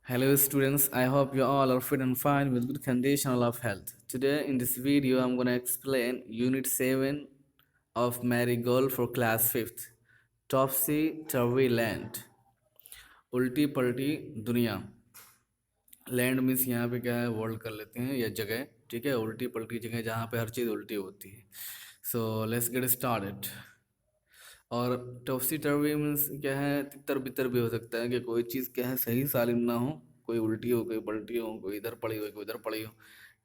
Hello students, I hope you all are fit and fine with good condition of health. Today in this video I'm going to explain Unit 7 of Marigold for class 5th. Topsy Turvy Land. उल्टी पलटी दुनिया. Land means यहाँ पे क्या है, world कर लेते हैं या जगह. ठीक है, उल्टी पलटी जगह जहाँ पे हर चीज़ उल्टी होती है. So let's get started. और टॉपसी टर्वी मीन्स क्या है, तितर बितर भी हो सकता है कि कोई चीज़ क्या है सही सालिम ना हो, कोई उल्टी हो, कोई पलटी हो, कोई इधर पड़ी हो, कोई उधर पड़ी हो.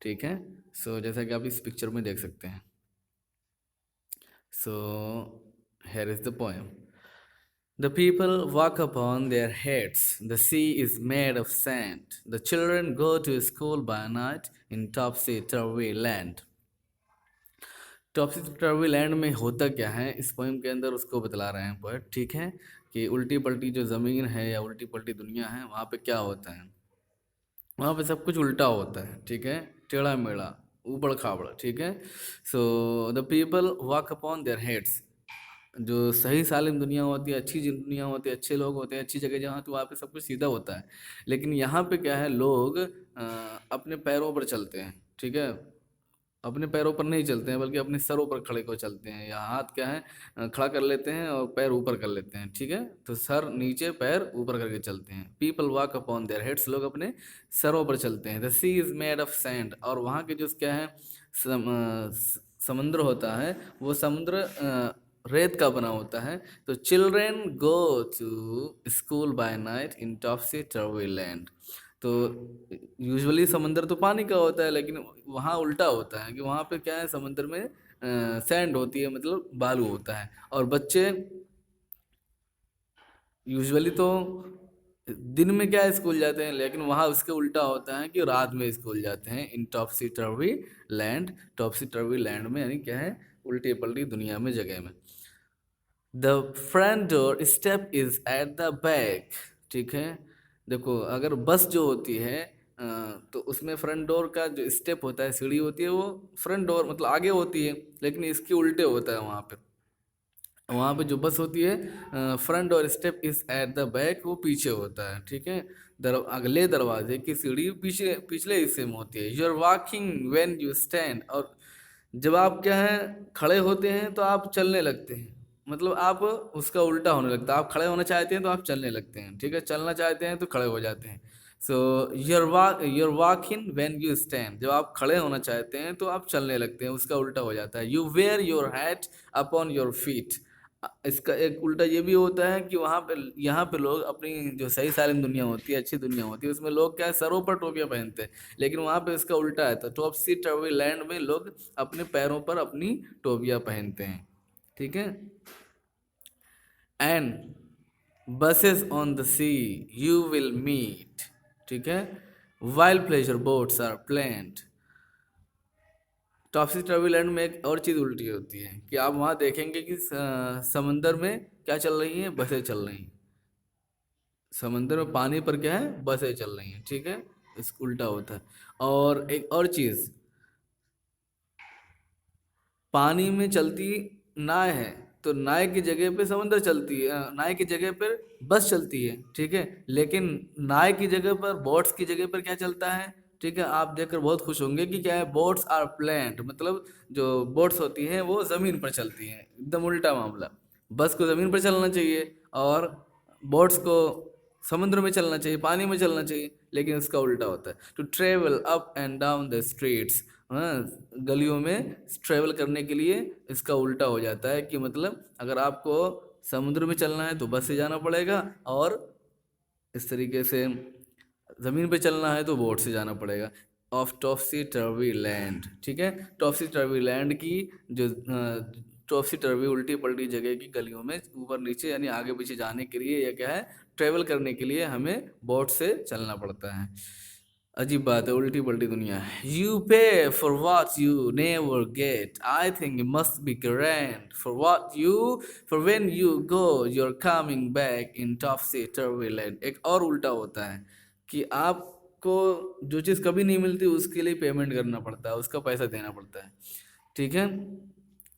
ठीक है. सो जैसा कि आप इस पिक्चर में देख सकते हैं. सो here is the poem. The people walk upon their heads. The sea is made of sand. The children go to school by night in topsy-turvy land. टॉपसी turvy land में होता क्या है, इस पोएम के अंदर उसको बतला रहे हैं पोएट. ठीक है, कि उल्टी पलटी जो ज़मीन है या उल्टी पलटी दुनिया है, वहाँ पे क्या होता है, वहाँ पे सब कुछ उल्टा होता है. ठीक है, टेढ़ा मेढ़ा, ऊबड़ खाबड़. ठीक है. So the people walk upon their heads. जो सही सालिम दुनिया होती है, अच्छी दुनिया होती है, अच्छे लोग होते हैं, अच्छी जगह जहाँ, तो वहाँ पे सब कुछ सीधा होता है. लेकिन यहाँ पे क्या है, लोग अपने पैरों पर चलते हैं. ठीक है, अपने पैरों पर नहीं चलते हैं बल्कि अपने सरों पर खड़े को चलते हैं, या हाथ क्या है खड़ा कर लेते हैं और पैर ऊपर कर लेते हैं. ठीक है, तो सर नीचे पैर ऊपर करके चलते हैं. People walk upon their heads. लोग अपने सरों पर चलते हैं. The sea is made of sand. और वहाँ के जो क्या है समुद्र होता है, वो समुद्र रेत का बना होता है. तो children go to school by night in topsy turvy land. तो यूजुअली समंदर तो पानी का होता है, लेकिन वहाँ उल्टा होता है कि वहाँ पे क्या है, समंदर में सैंड होती है, मतलब बालू होता है. और बच्चे यूजुअली तो दिन में क्या है स्कूल जाते हैं, लेकिन वहाँ उसके उल्टा होता है कि रात में स्कूल जाते हैं इन topsy turvy land. टॉपसी turvy land में यानी क्या है, उल्टी पलटी दुनिया में, जगह में. The front door step is at the back. ठीक है, देखो अगर बस जो होती है तो उसमें फ्रंट डोर का जो स्टेप होता है, सीढ़ी होती है, वो फ्रंट डोर मतलब आगे होती है, लेकिन इसके उल्टे होता है. वहाँ पे जो बस होती है front door step is at the back, वो पीछे होता है. ठीक है, अगले दरवाजे की सीढ़ी पीछे पिछले हिस्से में होती है. You are walking when you stand. और जब आप क्या है खड़े होते हैं तो आप चलने लगते हैं, मतलब आप उसका उल्टा होने लगता है. आप खड़े होना चाहते हैं तो आप चलने लगते हैं. ठीक है, चलना चाहते हैं तो खड़े हो जाते हैं. So your walk in when you stand. जब आप खड़े होना चाहते हैं तो आप चलने लगते हैं, उसका उल्टा हो जाता है. You wear your hat upon your feet. इसका एक उल्टा ये भी होता है कि वहाँ पे यहाँ पे लोग अपनी जो सही सालिम दुनिया होती है, अच्छी दुनिया होती है, उसमें लोग क्या है सरों पर टोपियाँ पहनते हैं. लेकिन वहाँ पे इसका उल्टा है. तो टॉपसी टर्वी लैंड में लोग अपने पैरों पर अपनी टोपियाँ पहनते हैं. ठीक है. And buses on the sea you will meet. ठीक है, while pleasure boats are planned. Topsy turvy land में एक और चीज़ उल्टी होती है कि आप वहाँ देखेंगे कि समंदर में क्या चल रही हैं, बसें चल रही हैं. समंदर में पानी पर क्या है, बसें चल रही हैं. ठीक है, इस उल्टा होता है. और एक और चीज़, पानी में चलती नाव है, तो नाव की जगह पे समंदर चलती है, नाव की जगह पर बस चलती है. ठीक है, लेकिन नाव की जगह पर, बोट्स की जगह पर क्या चलता है. ठीक है, आप देखकर बहुत खुश होंगे कि क्या है, बोट्स आर प्लेन्ड, मतलब जो बोट्स होती हैं वो ज़मीन पर चलती हैं. एकदम उल्टा मामला. बस को ज़मीन पर चलना चाहिए और बोट्स को समुद्र में चलना चाहिए, पानी में चलना चाहिए, लेकिन इसका उल्टा होता है. To travel up and down the streets. हाँ, गलियों में ट्रेवल करने के लिए इसका उल्टा हो जाता है कि मतलब अगर आपको समुद्र में चलना है तो बस से जाना पड़ेगा, और इस तरीके से ज़मीन पे चलना है तो बोट से जाना पड़ेगा. Of टॉपसी turvy land. ठीक है, टॉपसी टर्वी लैंड की जो टॉपसी टर्वी उल्टी पलटी जगह की गलियों में ऊपर नीचे यानी आगे पीछे जाने के लिए, या क्या है, ट्रेवल करने के लिए हमें बोट से चलना पड़ता है. अजीब बात है, उल्टी पलटी दुनिया है. You pay for what you never get. I think you must be grand for what you, for when you go you are coming back in topsy turvy land. एक और उल्टा होता है कि आपको जो चीज़ कभी नहीं मिलती उसके लिए पेमेंट करना पड़ता है, उसका पैसा देना पड़ता है. ठीक है,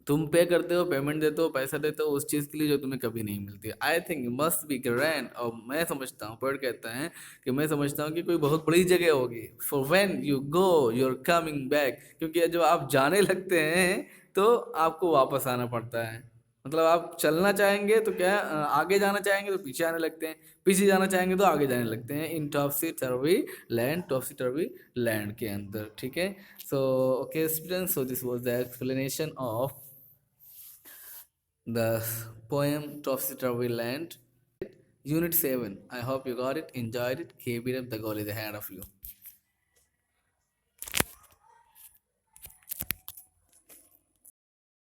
तुम पे करते हो, पेमेंट देते हो, पैसा देते हो उस चीज़ के लिए जो तुम्हें कभी नहीं मिलती। I think must be grand, और मैं समझता हूँ, पोएट कहता है कि मैं समझता हूँ कि कोई बहुत बड़ी जगह होगी। For when you go you are coming back, क्योंकि जब आप जाने लगते हैं तो आपको वापस आना पड़ता है। मतलब आप चलना चाहेंगे तो क्या, आगे जाना चाहेंगे तो पीछे आने लगते हैं, पीछे जाना चाहेंगे तो आगे जाने लगते हैं, इन topsy turvy land, टॉपसी turvy land के अंदर। ठीक है। So okay students, so this was the explanation of the poem Topsy Turvy Land, Unit 7. I hope you got it, enjoyed it, keep it up, the goal is ahead of you.